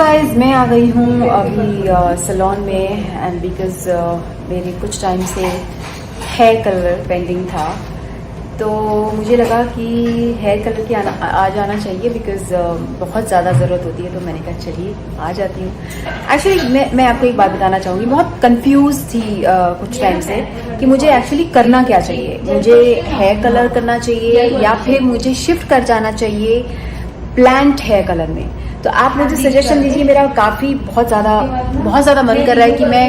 Guys मैं आ गई हूँ अभी सैलून में एंड बिकॉज मेरे कुछ टाइम से हेयर कलर पेंडिंग था, तो मुझे लगा कि हेयर कलर की आ जाना चाहिए बिकॉज बहुत ज़्यादा ज़रूरत होती है। तो मैंने कहा चलिए आ जाती हूँ। एक्चुअली मैं आपको एक बात बताना चाहूँगी, बहुत कंफ्यूज थी कुछ टाइम से कि मुझे एक्चुअली करना क्या चाहिए। मुझे हेयर कलर करना चाहिए या फिर मुझे शिफ्ट कर जाना चाहिए प्लांट हेयर कलर में। तो आप मुझे सजेशन दीजिए। मेरा काफ़ी बहुत ज़्यादा मन कर रहा है कि मैं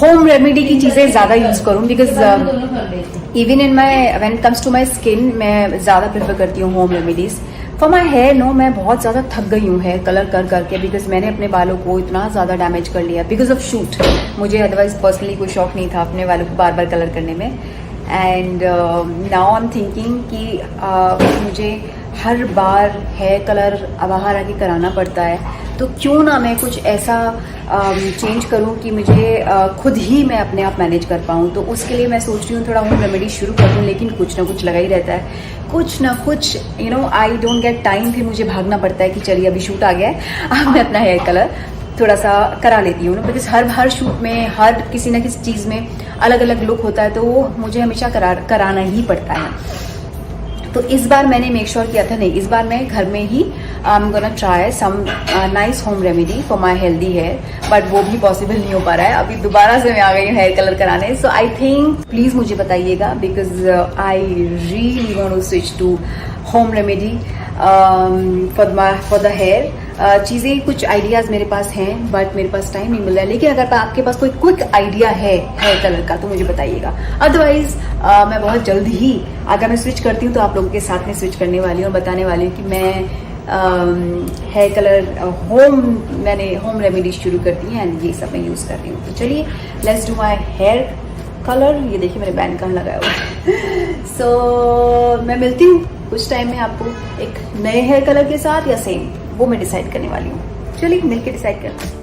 होम रेमेडी की चीज़ें ज़्यादा यूज़ करूँ because even in my when it comes to my skin मैं ज़्यादा प्रेफर करती हूँ home remedies. For my hair no, मैं बहुत ज़्यादा थक गई हूँ हेयर कलर कर करके बिकॉज मैंने अपने बालों को इतना ज़्यादा डैमेज कर लिया बिकॉज ऑफ शूट। मुझे अदरवाइज पर्सनली कोई शौक नहीं था अपने बालों को बार बार कलर करने में। And now I am thinking कि मुझे हर बार हेयर कलर बाहर आके कराना पड़ता है, तो क्यों ना मैं कुछ ऐसा चेंज करूं कि मुझे खुद ही मैं अपने आप मैनेज कर पाऊं। तो उसके लिए मैं सोच रही हूँ थोड़ा होम रेमेडी शुरू कर दूं, लेकिन कुछ ना कुछ लगा ही रहता है, कुछ ना कुछ you know I don't get time. फिर मुझे भागना पड़ता है कि चलिए अभी शूट आ गया है, अब मैं अपना हेयर कलर थोड़ा सा करा लेती हूँ ना, बिकॉज हर शूट में हर किसी ना किसी चीज़ में अलग अलग लुक होता है, तो वो मुझे हमेशा कराना ही पड़ता है। तो इस बार मैंने मेक श्योर किया था, नहीं इस बार मैं घर में ही I am gonna try some nice home remedy for my healthy hair, but वो भी पॉसिबल नहीं हो पा रहा है। अभी दोबारा से मैं आ गई हूँ हेयर कलर कराने। सो आई थिंक प्लीज़ मुझे बताइएगा because I really want to switch to home remedy for the hair. चीज़ें कुछ आइडियाज़ मेरे पास हैं बट मेरे पास टाइम नहीं मिल रहा है। लेकिन अगर आपके पास कोई क्विक आइडिया है हेयर कलर का तो मुझे बताइएगा। अदरवाइज मैं बहुत जल्द ही अगर मैं स्विच करती हूँ तो आप लोगों के साथ में स्विच करने वाली हूँ और बताने वाली हूँ कि मैं हेयर कलर मैंने होम रेमेडी शुरू कर दी है एंड ये सब मैं यूज़ कर रही हूँ। तो चलिए let's do my hair colour. ये देखिए मैंने बैंड कम लगाया हुआ। सो मैं मिलती हूँ कुछ टाइम में आपको एक नए हेयर कलर के साथ या सेम, वो मैं डिसाइड करने वाली हूँ। चलिए मिलकर डिसाइड करते हैं।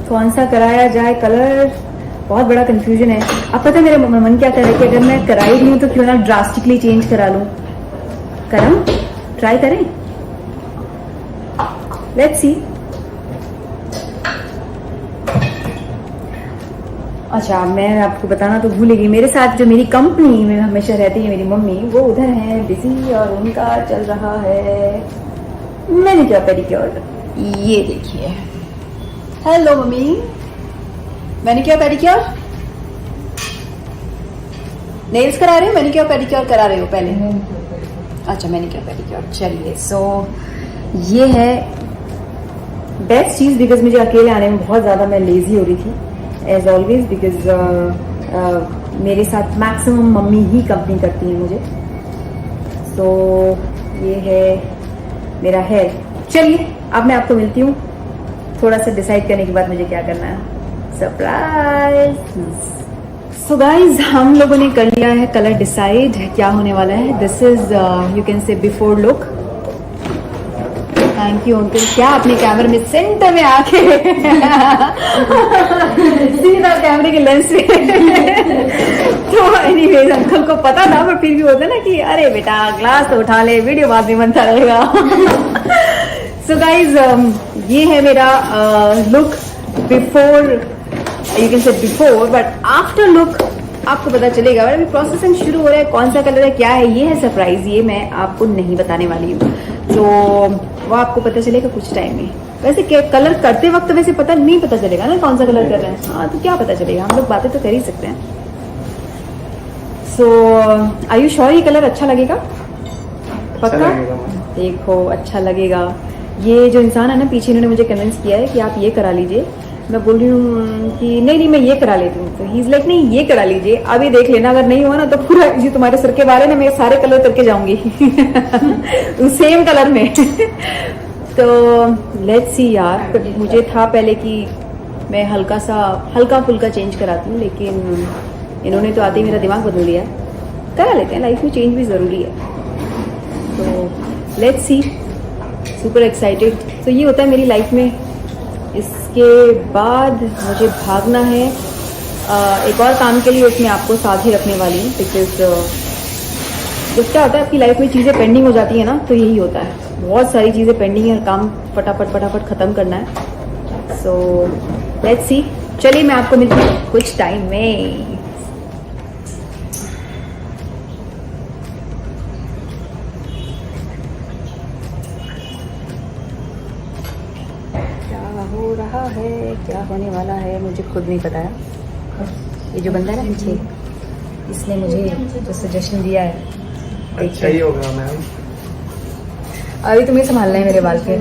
कौन सा कराया जाए कलर, बहुत बड़ा कंफ्यूजन है। अब पता है मेरा मन क्या कर रहा है कि अगर मैं कराई रही हूँ तो क्यों ना ड्रास्टिकली चेंज करा लूँ। कराऊं, ट्राई करें, लेट्स सी। अच्छा मैं आपको बताना तो भूल गई, मेरे साथ जो मेरी कंपनी में हमेशा रहती है मेरी मम्मी, वो उधर है बिजी और उनका चल रहा है मैंने क्या पेडिक्योर। ये देखिए, हेलो मम्मी, मैंने क्या पेडिक्योर, नेल्स करा रहे हो, मैंने क्या पेडिक्योर करा रहे हो पहले। अच्छा मैंने क्या पेडिक्योर। चलिए सो ये है बेस्ट चीज़ बिकॉज मुझे अकेले आने में बहुत ज़्यादा मैं लेजी हो रही थी एज ऑलवेज बिकॉज मेरे साथ मैक्सिमम मम्मी ही कंपनी करती है मुझे। सो ये है मेरा हेयर। चलिए अब मैं आपको मिलती हूँ थोड़ा सा डिसाइड करने के बाद मुझे क्या करना है। सरप्राइज। सो गाइज हम लोगों ने कर लिया है कलर डिसाइड क्या होने वाला है। This is you can say before look. Thank you uncle, क्या अपने कैमरे में सेंटर में आके सीधा कैमरे के लेंस में। तो एनीवेज अंकल को पता था पर फिर भी होता ना कि अरे बेटा ग्लास तो उठा ले, वीडियो बाद में बनता रहेगा। सो गाइज ये है मेरा look before, you can say before, but after look आपको पता चलेगा। अभी प्रोसेसिंग शुरू हो रहा है, कौन सा कलर है क्या है ये है सरप्राइज, ये मैं आपको नहीं बताने वाली हूँ। तो वो आपको पता चलेगा कुछ टाइम में। वैसे कलर करते वक्त वैसे नहीं पता चलेगा ना कौन सा कलर कर रहे हैं। हाँ तो क्या पता चलेगा, हम लोग बातें तो कर ही सकते हैं। सो आर यू श्योर ये कलर अच्छा लगेगा? पक्का? देखो अच्छा लगेगा। ये जो इंसान है ना पीछे, इन्होंने मुझे कन्विंस किया है कि आप ये करा लीजिए। मैं बोल रही हूँ कि नहीं मैं ये करा लेती हूँ, तो ही इज लाइक नहीं ये करा लीजिए, अभी देख लेना, अगर नहीं हुआ ना तो पूरा ये तुम्हारे सर के बारे में मैं सारे कलर करके जाऊंगी सेम कलर में। तो लेट्स सी यार, तो मुझे था पहले कि मैं हल्का फुल्का चेंज कराती हूँ, लेकिन इन्होंने तो आते ही मेरा दिमाग बदल दिया। करा लेते हैं, लाइफ में चेंज भी ज़रूरी है। तो लेट्स सी, सुपर एक्साइटेड। तो ये होता है मेरी लाइफ में इसके बाद मुझे भागना है एक और काम के लिए, उसमें आपको साथ ही रखने वाली हूँ। बिकॉज जब क्या होता है आपकी लाइफ में चीज़ें पेंडिंग हो जाती है ना, तो यही होता है, बहुत सारी चीज़ें पेंडिंग है, काम फटाफट ख़त्म करना है। सो लेट्स सी, चलिए मैं आपको मिलती हूँ कुछ टाइम में। हो रहा है, क्या होने वाला है, मुझे खुद नहीं पता है। ये जो बंदा है ना पीछे, इसने मुझे जो सजेशन दिया है, अच्छा ही होगा मैम। अभी तुम्हें संभालना है मेरे बाल के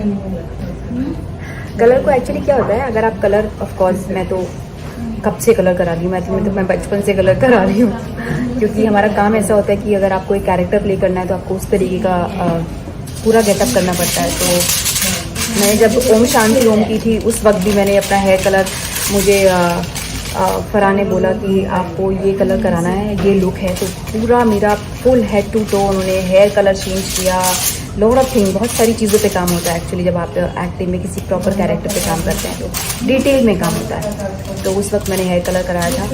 कलर को। एक्चुअली क्या होता है, अगर आप कलर, ऑफ कोर्स मैं तो कब से कलर करा रही हूँ, मैं बचपन से कलर करा रही हूँ, क्योंकि हमारा काम ऐसा होता है कि अगर आपको एक कैरेक्टर प्ले करना है तो आपको उस तरीके का पूरा गेटअप करना पड़ता है। तो मैंने जब ओम शांति ओम की थी, उस वक्त भी मैंने अपना हेयर कलर, मुझे फरहान ने बोला कि आपको ये कलर कराना है, ये लुक है, तो पूरा मेरा फुल हेड टू टो उन्होंने हेयर कलर चेंज किया। लॉट ऑफ थिंग, बहुत सारी चीज़ों पे काम होता है एक्चुअली। जब आप एक्टिंग में किसी प्रॉपर कैरेक्टर पे काम करते हैं तो डिटेल में काम होता है। तो उस वक्त मैंने हेयर कलर कराया था,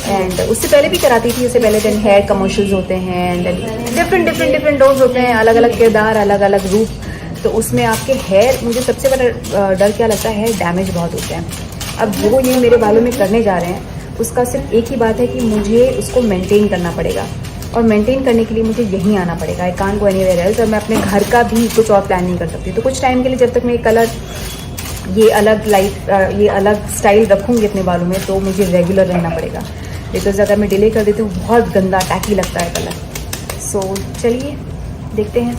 एंड उससे पहले भी कराती थी। उससे पहले दिन हेयर कमर्शियल्स होते हैं, एंड डिफरेंट रोल्स होते हैं, अलग अलग किरदार, अलग अलग रूप। तो उसमें आपके हेयर, मुझे सबसे बड़ा डर क्या लगता है, हेयर डैमेज बहुत होते हैं। अब वो ये मेरे बालों में करने जा रहे हैं, उसका सिर्फ एक ही बात है कि मुझे उसको मेंटेन करना पड़ेगा, और मेंटेन करने के लिए मुझे यहीं आना पड़ेगा। I can't go anywhere else. और मैं अपने घर का भी कुछ और प्लान नहीं कर सकती। तो कुछ टाइम के लिए, जब तक मैं कलर, ये अलग लाइफ, ये अलग स्टाइल रखूँगी अपने बालों में, तो मुझे रेगुलर रहना पड़ेगा। बिकॉज अगर मैं डिले कर देती हूँ, बहुत गंदा टैकी लगता है कलर। सो चलिए देखते हैं।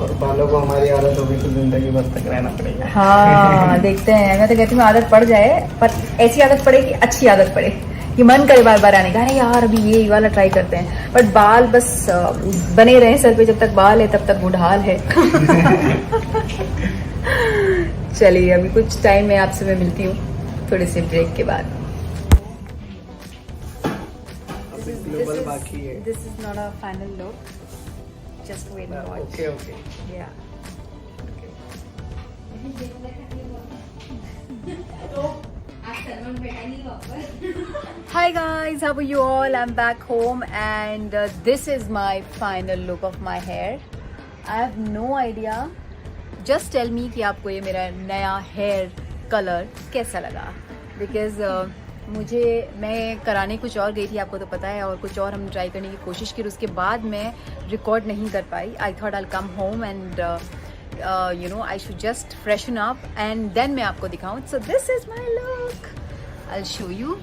और बालों को हमारी आदत होगी तो जिंदगी भर तक रहना पड़ेगा। हाँ देखते हैं। मैं तो कहती हूँ आदत पड़ जाए, पर ऐसी आदत पड़े कि अच्छी आदत पड़े, कि मन करे बार बार आने का, अरे यार अभी ये वाला ट्राई करते हैं। बट बाल बस बने रहे सर पे, जब तक बाल है तब तक बुढ़ाल है। चलिए अभी कुछ टाइम में आपसे मैं मिलती हूँ, थोड़े से ब्रेक के बाद। बाकी है। This is not a final look, just wait and watch. Okay. Yeah. Hi guys, how are you all? I'm back home, and this is my final look of my hair. I have no idea. Just tell me कि आपको ये मेरा नया hair color कैसा लगा? Because मैं कराने कुछ और गई थी, आपको तो पता है, और कुछ और हम ट्राई करने की कोशिश की। उसके बाद मैं रिकॉर्ड नहीं कर पाई। I thought I come home and you know I should just freshen up and then मैं आपको दिखाऊँ। So this is my look, I will show you.